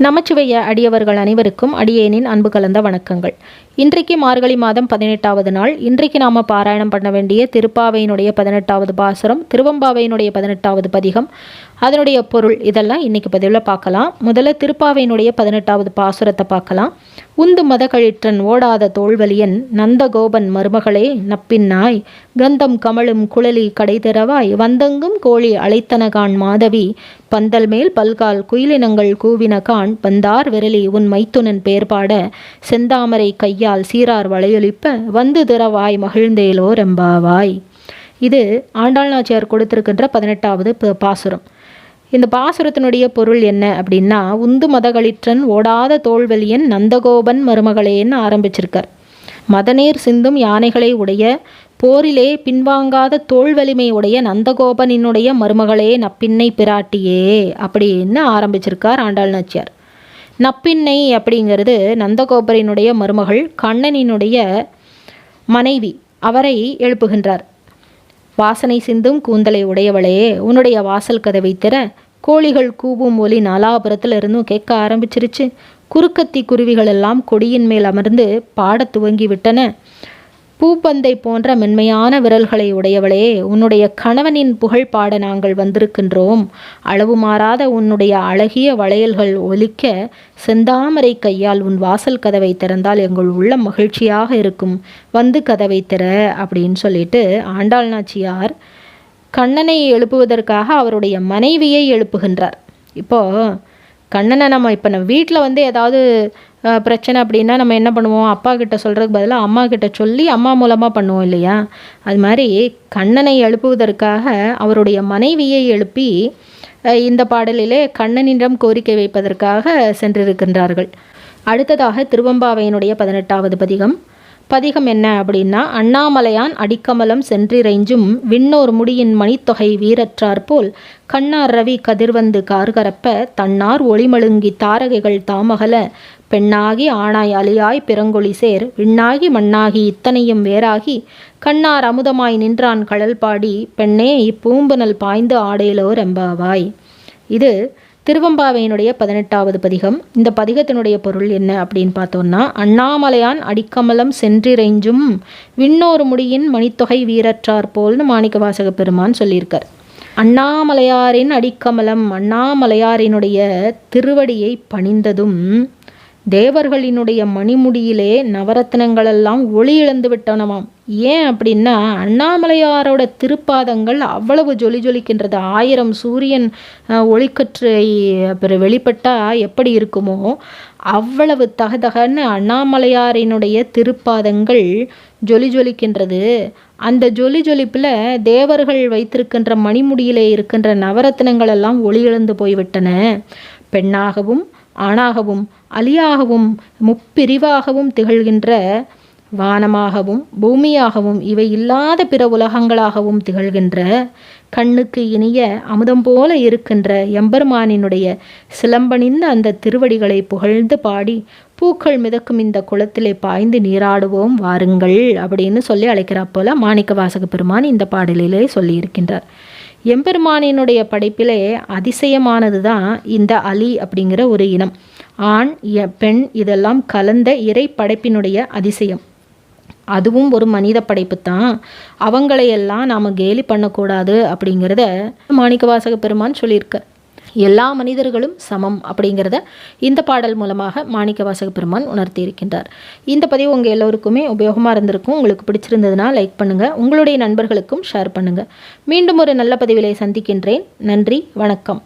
நமச்சிவைய அடியவர்கள் அனைவருக்கும் அடியேனின் அன்பு கலந்த வணக்கங்கள். இன்றைக்கு மார்கழி மாதம் 18வது நாள். இன்றைக்கு நாம் பாராயணம் பண்ண வேண்டிய திருப்பாவையினுடைய 18வது பாசுரம், திருவம்பாவையினுடைய 18வது பதிகம், அதனுடைய பொருள் இதெல்லாம் இன்றைக்கி பதிவில் பார்க்கலாம். முதல்ல திருப்பாவையினுடைய 18வது பாசுரத்தை பார்க்கலாம். உந்து மத கழிற்றன் ஓடாத தோல்வலியன் நந்தகோபன் மருமகளே நப்பின்னாய் கந்தம் கமழும் குழலி கடைதிறவாய் வந்தங்கும் கோழி அழைத்தனகான் மாதவி பந்தல் மேல் பல்கால் குயிலினங்கள் கூவினகான் பந்தார் விரலி உன் மைத்துனன் பேர்பாட செந்தாமரை கையால் சீரார் வளையொலிப்ப வந்து திறவாய் மகிழ்ந்தேலோ ரெம்பாவாய். இது ஆண்டாள் நாச்சியார் கொடுத்திருக்கின்ற 18வது பாசுரம். இந்த பாசுரத்தினுடைய பொருள் என்ன அப்படின்னா, உந்து மதகளிற்றன் ஓடாத தோல்வலியன் நந்தகோபன் மருமகளேன்னு ஆரம்பிச்சிருக்கார். மதநீர் சிந்தும் யானைகளை உடைய போரிலே பின்வாங்காத தோல் வலிமை உடைய நந்தகோபனினுடைய மருமகளே நப்பின்னை பிராட்டியே அப்படின்னு ஆரம்பிச்சிருக்கார் ஆண்டாள் நாச்சியார். நப்பின்னை அப்படிங்கிறது நந்தகோபரினுடைய மருமகள், கண்ணனினுடைய மனைவி. அவரை எழுப்புகின்றார். வாசனை சிந்தும் கூந்தலை உடையவளே, உன்னுடைய வாசல் கதவை திற. கோழிகள் கூவும் ஒலி நாலாபுரத்தில் இருந்தும் கேட்க ஆரம்பிச்சிருச்சு. குறுக்கத்தி குருவிகள் எல்லாம் கொடியின் மேல் அமர்ந்து பாடத் துவங்கி விட்டன. பூப்பந்தை போன்ற மென்மையான விரல்களை உடையவளே, உன்னுடைய கணவனின் புகழ் பாட நாங்கள் வந்திருக்கின்றோம். அளவு மாறாத உன்னுடைய அழகிய வளையல்கள் ஒலிக்க செந்தாமரை கையால் உன் வாசல் கதவை திறந்தால் எங்கள் உள்ளம் மகிழ்ச்சியாக இருக்கும். வந்து கதவை திற அப்படின்னு சொல்லிட்டு ஆண்டாள் நாச்சியார் கண்ணனை எழுப்புவதற்காக அவருடைய மனைவியை எழுப்புகின்றார். இப்போது கண்ணனை நம்ம வீட்டில் ஏதாவது பிரச்சனை அப்படின்னா நம்ம என்ன பண்ணுவோம், அப்பா கிட்ட சொல்கிறதுக்கு பதிலாக அம்மா கிட்ட சொல்லி அம்மா மூலமாக பண்ணுவோம் இல்லையா? அது மாதிரி கண்ணனை எழுப்புவதற்காக அவருடைய மனைவியை எழுப்பி இந்த பாடலிலே கண்ணனிடம் கோரிக்கை வைப்பதற்காக சென்றிருக்கின்றார்கள். அடுத்ததாக திருவம்பாவையினுடைய 18வது பதிகம் என்ன அப்படின்னா, அண்ணாமலையான் அடிக்கமலம் சென்றிறைஞ்சும் விண்ணோர் முடியின் மணித்தொகை வீரற்றாற்போல் கண்ணார் ரவி கதிர்வந்து கார்கரப்ப தன்னார் ஒளிமழுங்கி தாரகைகள் தாமகல பெண்ணாகி ஆணாய் அலியாய் பிறங்கொழி சேர் விண்ணாகி மண்ணாகி இத்தனையும் வேறாகி கண்ணார் அமுதமாய் நின்றான் கடல் பாடி பெண்ணே இப்பூம்புனல் பாய்ந்து ஆடேலோ ரெம்பாவாய். இது திருவம்பாவையினுடைய 18வது பதிகம். இந்த பதிகத்தினுடைய பொருள் என்ன அப்படின்னு பார்த்தோம்னா, அண்ணாமலையான் அடிக்கமலம் சென்றிறைஞ்சும் விண்ணோர் முடியின் மணித்தொகை வீரற்றார் போல்னு மாணிக்கவாசக பெருமான் சொல்லியிருக்கார். அண்ணாமலையாரின் அடிக்கமலம், அண்ணாமலையாரினுடைய திருவடியை பணிந்ததும் தேவர்களினுடைய மணிமுடியிலே நவரத்னங்களெல்லாம் ஒளி இழந்து விட்டனவாம். ஏன் அப்படின்னா, அண்ணாமலையாரோட திருப்பாதங்கள் அவ்வளவு ஜொலி ஜொலிக்கின்றது. 1000 சூரியன் ஒளிக்கற்றை வெளிப்பட்டால் எப்படி இருக்குமோ அவ்வளவு தகதகன்னு அண்ணாமலையாரினுடைய திருப்பாதங்கள் ஜொலி ஜொலிக்கின்றது. அந்த ஜொலி ஜொலிப்பில் தேவர்கள் வைத்திருக்கின்ற மணிமுடியிலே இருக்கின்ற நவரத்னங்கள் எல்லாம் ஒளி இழந்து போய்விட்டன. பெண்ணாகவும் ஆணாகவும் அலியாகவும் முப்பிரிவாகவும் திகழ்கின்ற வானமாகவும் பூமியாகவும் இவை இல்லாத பிற உலகங்களாகவும் திகழ்கின்ற கண்ணுக்கு இனிய அமுதம் போல இருக்கின்ற எம்பெருமானினுடைய சிலம்பணிந்த அந்த திருவடிகளை புகழ்ந்து பாடி பூக்கள் மிதக்கும் இந்த குளத்திலே பாய்ந்து நீராடுவோம் வாருங்கள் அப்படின்னு சொல்லி அழைக்கிறார் போல மாணிக்கவாசக பெருமான் இந்த பாடலிலே சொல்லியிருக்கின்றார். எம்பெருமானினுடைய படைப்பிலே அதிசயமானது தான் இந்த அலி அப்படிங்கிற ஒரு இனம். ஆண் பெண் இதெல்லாம் கலந்த இறை படைப்பினுடைய அதிசயம். அதுவும் ஒரு மனித படைப்பு தான். அவங்களையெல்லாம் நாம் கேலி பண்ணக்கூடாது அப்படிங்கிறத மாணிக்கவாசக பெருமான் சொல்லியிருக்க. எல்லா மனிதர்களும் சமம் அப்படிங்கிறத இந்த பாடல் மூலமாக மாணிக்கவாசக பெருமான் உணர்த்தி இருக்கின்றார். இந்த பதிவு உங்கள் எல்லோருக்குமே உபயோகமாக இருந்திருக்கும். உங்களுக்கு பிடிச்சிருந்ததுன்னா லைக் பண்ணுங்கள், உங்களுடைய நண்பர்களுக்கும் ஷேர் பண்ணுங்கள். மீண்டும் ஒரு நல்ல பதிவிலை சந்திக்கின்றேன். நன்றி, வணக்கம்.